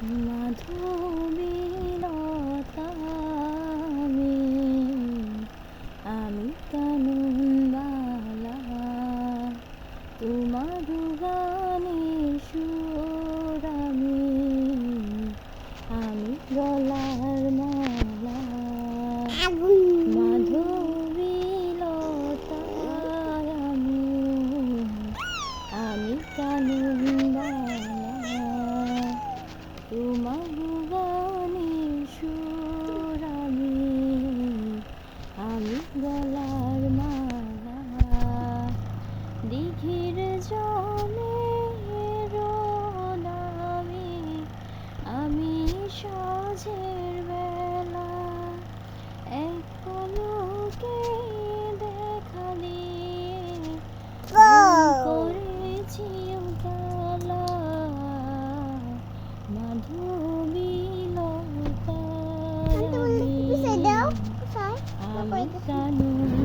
মাধবীলতা আমি কাননবালা তোমার গানের সুর আমি গলার মালা মাধবীলতা আমি কাননবালা তোমার গানের সুর আমি গলার মালা দিঘির জলে রোনামি আমি সাঁঝের বেলা এক পলকে দেখা দিয়ে করেছি উজালা মাধবীলতা আমি কানন